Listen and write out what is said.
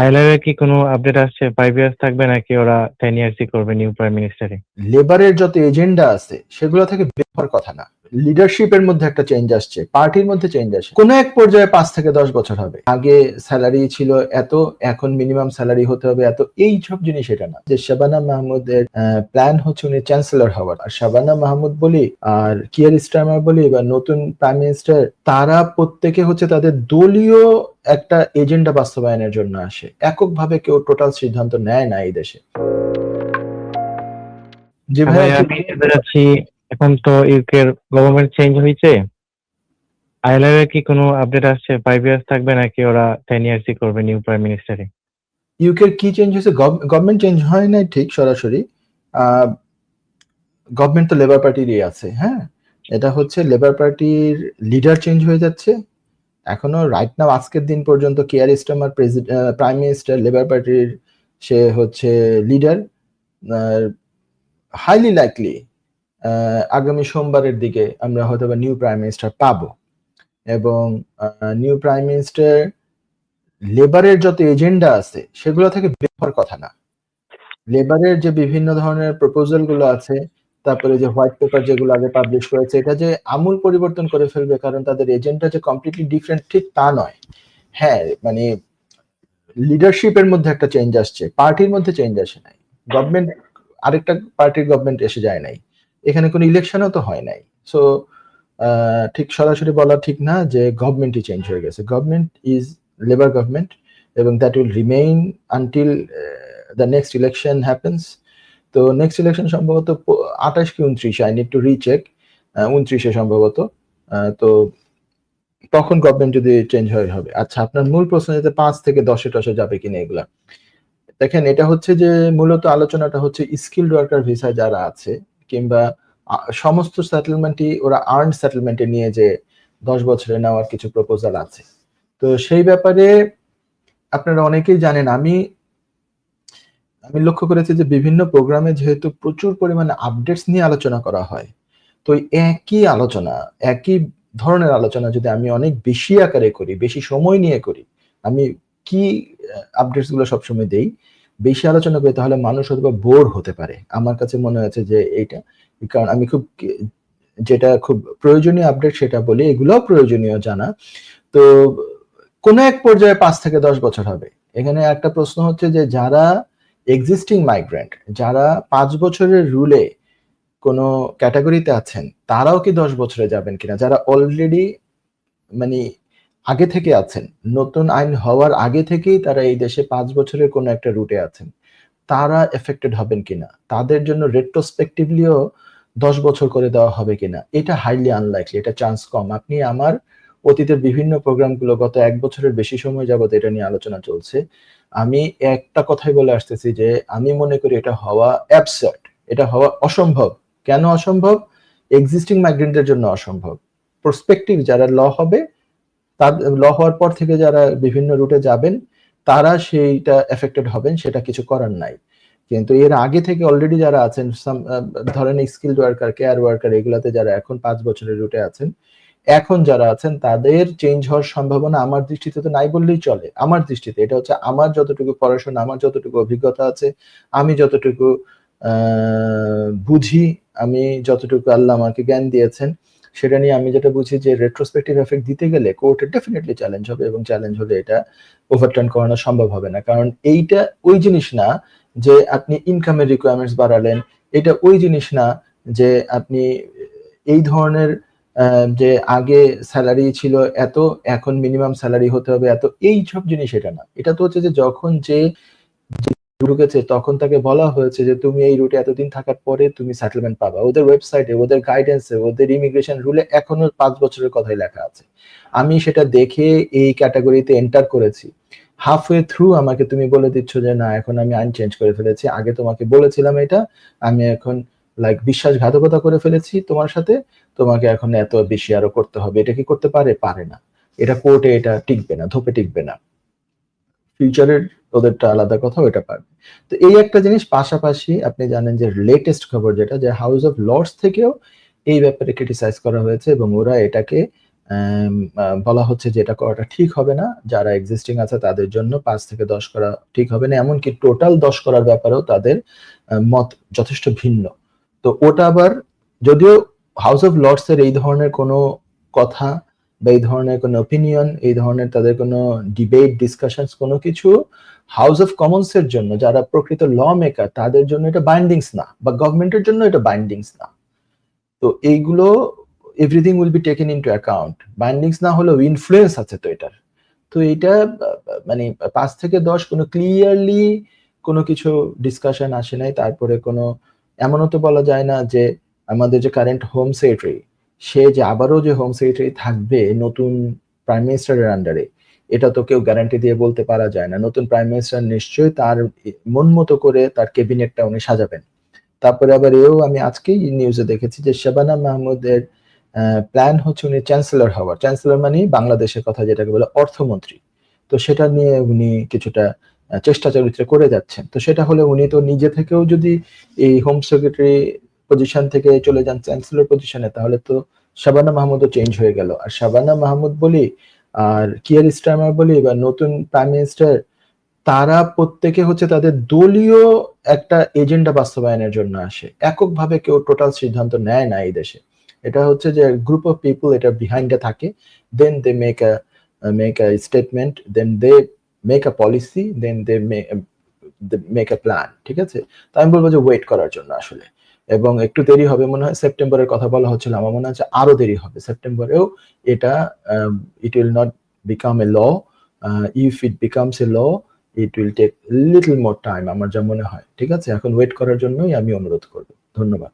ILR কি কোনো update আসছে? 5 ইয়ার্স থাকবে নাকি ওরা 10 ইয়ার্সই করবে নিউ প্রাইম মিনিস্টারে? লেবারের যত এজেন্ডা আছে সেগুলো থেকে বের হওয়ার কথা না। লিডারশিপের মধ্যে একটা চেঞ্জ আসছে, পার্টির মধ্যে চেঞ্জ আসছে। কোন এক পর্যায়ে 5 থেকে 10 বছর হবে, আগে স্যালারি ছিল এত, এখন মিনিমাম স্যালারি হতে হবে এত, এই সব জিনিস এটা না। যে শাবানা মাহমুদের প্ল্যান হচ্ছে উনি চ্যান্সেলর হওয়ার, আর শাবানা মাহমুদ বলি আর কিয়ার স্টারমার বলি বা নতুন প্রাইম মিনিস্টার, তারা প্রত্যেকে হচ্ছে তাদের দলীয় একটা এজেন্ডা বাস্তবায়নের জন্য আসে। এককভাবে কেউ টোটাল সিদ্ধান্ত নেয় না এই দেশে। জি ভাই, আমি জানতে চাচ্ছি, এখন তো ইউকের গভর্নমেন্ট চেঞ্জ হয়েছে, আইএলআর কি কোনো আপডেট আসছে? 5 ইয়ার্স থাকবে নাকি ওরা 10 ইয়ার্সই করবে নিউ প্রাইম মিনিস্টারে? ইউকের কি চেঞ্জ হয়েছে? গভর্নমেন্ট চেঞ্জ হয় নাই ঠিক সরাসরি। গভর্নমেন্ট তো লেবার পার্টিরই আছে। হ্যাঁ, এটা হচ্ছে লেবার পার্টির লিডার চেঞ্জ হয়ে যাচ্ছে। এখনো রাইট নাও আজকের দিন পর্যন্ত care Starmer prime minister, labour পার্টির সে হচ্ছে লিডার। হাইলি লাইকলি আগামী সোমবারের দিকে আমরা হয়তো বা নিউ প্রাইম মিনিস্টার পাবো, এবং নিউ প্রাইম মিনিস্টার লেবারের যত এজেন্ডা আছে সেগুলো থেকে বের হওয়ার কথা না। লেবারের যে বিভিন্ন ধরনের প্রপোজাল গুলো আছে, তারপরে যে হোয়াইট পেপার যেগুলো আগে পাবলিশ করেছে, এটা যে আমূল পরিবর্তন করে ফেলবে কারণ তাদের এজেন্ডা যে কমপ্লিটলি ডিফারেন্ট, ঠিক তা নয়। হ্যাঁ, মানে লিডারশিপের মধ্যে একটা চেঞ্জ আসছে, পার্টির মধ্যে চেঞ্জ আসে নাই। গভর্নমেন্ট, আরেকটা পার্টির গভর্নমেন্ট এসে যায় নাই, এখানে কোনো ইলেকশনও তো হয় নাই। সো ঠিক সরাসরি বলা ঠিক না যে গভর্নমেন্টই চেঞ্জ হয়ে গেছে। গভর্নমেন্ট ইজ লেবার গভর্নমেন্ট, এবং that will remain until the next election happens. তো নেক্সট ইলেকশন সম্ভবত 28 কি 29, আই নিড টু রিচেক, 29-এ সম্ভবত। তো তখন গভর্নমেন্ট যদি চেঞ্জ হয়ে হবে। আচ্ছা, আপনার মূল প্রশ্ন যেতে 5 থেকে 10-এ টসে যাবে কিনা এগুলা, দেখেন এটা হচ্ছে যে মূলত আলোচনাটা হচ্ছে স্কিলড ওয়ার্কার ভিসা যারা আছে, কিংবা সমস্ত সেটেলমেন্টই ওরা আর্ন সেটেলমেন্টে নিয়ে যে 10 বছরে নেওয়ার কিছু প্রপোজাল আছে। তো সেই ব্যাপারে আপনারা অনেকেই জানেন, আমি লক্ষ্য করেছি যে বিভিন্ন প্রোগ্রামে যেহেতু প্রচুর পরিমাণে আপডেটস নিয়ে আলোচনা করা হয়, তো একই আলোচনা, একই ধরনের আলোচনা যদি আমি অনেক বেশি আকারে করি, বেশি সময় নিয়ে করি, আমি কি আপডেটস গুলো সবসময় দেই, বেশি আলোচনা করি, তাহলে মানুষ হয়তো বোর হতে পারে। আমার কাছে মনে হয়েছে যে এইটা, কারণ আমি যেটা খুব প্রয়োজনীয় আপডেট সেটা বলি, এগুলোও প্রয়োজনীয় জানা। তো কোন এক পর্যায়ে 5 থেকে 10 বছর হবে। এখানে একটা প্রশ্ন হচ্ছে যে যারা এক্সিস্টিং মাইগ্রেন্ট, যারা 5 বছরের রুলে কোন ক্যাটাগরিতে আছেন, তারাও কি 10 বছরে যাবেন কিনা? যারা অলরেডি মানে আগে থেকে আছেন, নতুন আইন হওয়ার আগে থেকেই তারা এই দেশে 5 বছরের কোন একটা রুটে আছেন, তারা এফেক্টেড হবেন কিনা? তাদের জন্য রেট্রোস্পেক্টিভলিও 10 বছর করে দেওয়া হবে কিনা? এটা হাইলি আনলাইকলি, এটা চান্স কম। আপনি আমার অতীতের বিভিন্ন প্রোগ্রামগুলো গত 1 বছরের বেশি সময় যাবত এটা নিয়ে আলোচনা চলছে। আমি একটা কথাই বলে আসতেছি যে আমি মনে করি এটা হওয়া অ্যাবসার্ড, এটা হওয়া অসম্ভব। কেন অসম্ভব? এক্সিস্টিং মাইগ্রেন্টদের জন্য অসম্ভব। প্রসপেক্টিভ যারা ল হবে, তার ল হওয়ার পর থেকে যারা বিভিন্ন রুটে যাবেন, তারা সেইটা এফেক্টেড হবেন, সেটা কিছু করার নাই। কিন্তু এর আগে থেকে অলরেডি যারা আছেন, ধরেন স্কিলড ওয়ার্কার, কেয়ার ওয়ার্কার, এগুলাতে যারা এখন 5 বছরের রুটে আছেন, এখন যারা আছেন তাদের চেঞ্জ হওয়ার সম্ভাবনা আমার দৃষ্টিতে তো নাই বললেই চলে। আমার দৃষ্টিতে এটা হচ্ছে, আমার যতটুকু পড়াশোনা, আমার যতটুকু অভিজ্ঞতা আছে, আমি যতটুকু বুঝি, আমি যতটুকু আল্লাহ আমাকে জ্ঞান দিয়েছেন, সেটা নিয়ে আমি যেটা বুঝি যে রেট্রোস্পেক্টিভ এফেক্ট দিতে গেলে কোর্টে ডেফিনেটলি চ্যালেঞ্জ হবে, এবং চ্যালেঞ্জ হলে এটা ওভারটার্ন করানো সম্ভব হবে না। কারণ এইটা ওই জিনিস না যে আপনি ইনকামের রিকোয়ারমেন্টস বাড়ালেন, এটা ওই জিনিস না যে আপনি এই ধরনের যে আগে স্যালারি ছিল এত, এখন মিনিমাম স্যালারি হতে হবে এত, এই সব জিনিস এটা না। এটা তো হচ্ছে যে যখন যে ঢুকেছে তখন তাকে বলা হয়েছে যে তুমি এই রুটে এতদিন থাকার পরে তুমি সেটেলমেন্ট পাবা। ওদের ওয়েবসাইটে, ওদের গাইডেন্সে, ওদের ইমিগ্রেশন রুলে এখনো 5 বছরের কথাই লেখা আছে। আমি সেটা দেখে এই ক্যাটাগরিতে এন্টার করেছি। হাফওয়ে থ্রু আমাকে তুমি বলে দিচ্ছ যে না, এখন আমি আইন চেঞ্জ করে ফেলেছি, আগে তোমাকে বলেছিলাম এটা, আমি এখন বিশ্বাসঘাতকতা করে ফেলেছি তোমার সাথে, তোমাকে এখন এত বেশি আরো করতে হবে। এটা কি করতে পারে? পারে না। এটা কোর্টে এটা টিকবে না, ধোপে টিকবে না। ফিউচারের ওদেরটা আলাদা কথা, ওটা পারবে। তো এই একটা জিনিস। পাশাপাশি আপনি জানেন যে লেটেস্ট খবর যেটা, যে হাউস অফ লর্ডস থেকেও এই ব্যাপারে ক্রিটিসাইজ করা হয়েছে, এবং ওরা এটাকে বলা হচ্ছে যে এটা করাটা ঠিক হবে না। যারা এক্সিস্টিং আছে তাদের জন্য ৫ থেকে ১০ করা ঠিক হবে না। এমনকি টোটাল ১০ করার ব্যাপারেও তাদের মত যথেষ্ট ভিন্ন। তো ওটা আবার যদিও হাউস অফ লর্ডস এর এই ধরনের কোনো কথা বা এই ধরনের কোনো ওপিনিয়ন, এই ধরনের তাদের কোনো ডিবেট, ডিসকাশনস কোনো কিছু হাউস অফ কমন্স এর জন্য যারা প্রকৃত ল মেকার তাদের জন্য এটা বাইন্ডিংস না বা গভর্নমেন্টের জন্য এটা বাইন্ডিংস না। তো এইগুলো everything will be taken into account. Bindings না হলেও ইনফ্লুয়েন্স আছে তো এটার। তো এইটা মানে ৫ থেকে ১০ কোনো ক্লিয়ারলি কোনো কিছু ডিসকাশন আসে নাই। তারপরে কোনো এমনও তো বলা যায় না যে আমাদের যে কারেন্ট হোম সেক্রেটারি সে যে আবারও যে হোম সেক্রেটারি থাকবে নতুন প্রাইম মিনিস্টারের আন্ডারে, এটা তো কেউ গ্যারান্টি দিয়ে বলতে পারা যায় না। নতুন প্রাইম মিনিস্টার নিশ্চয়ই তার মন মতো করে তার ক্যাবিনেটটা উনি সাজাবেন। তারপরে আবার আমি আজকেই নিউজে দেখেছি যে শাবানা মাহমুদের প্ল্যান হচ্ছে উনি চ্যান্সেলর হওয়ার। চ্যান্সেলর মানে বাংলাদেশের কথা যেটাকে বলে অর্থমন্ত্রী। তো সেটা নিয়ে উনি কিছুটা চেষ্টা চরিত্রে করে যাচ্ছেন। তো সেটা হলে উনি তো নিজে থেকেও যদি এই হোম সেক্রেটারি পজিশন থেকে চলে যান চ্যান্সেলর পজিশনে তাহলে তো শাবানা মাহমুদও চেঞ্জ হয়ে গেল। আর শাবানা মাহমুদ বলি আর কিয়ার স্টারমার বলি বা নতুন প্রাইম মিনিস্টার তারা প্রত্যেকে হচ্ছে তাদের দলীয় একটা এজেন্ডা বাস্তবায়নের জন্য আসে। এককভাবে কেউ টোটাল সিদ্ধান্ত নেয় না এই দেশে। এটা হচ্ছে যে গ্রুপ অফ পিপল এটা বিহাইন্ডে থাকে। Then they make a statement, then they make a policy, then they make a plan. ঠিক আছে? তো আমি বলবো যে ওয়েট করার জন্য আসলে। এবং একটু দেরি হবে মনে হয়। সেপ্টেম্বরের কথা বলা হচ্ছিল। আমার মনে হচ্ছে আরো দেরি হবে। সেপ্টেম্বরেও এটা it will not become a law. If it becomes a law it will take little more time আমার যা মনে হয়। ঠিক আছে? এখন ওয়েট করার জন্যই আমি অনুরোধ করব। ধন্যবাদ।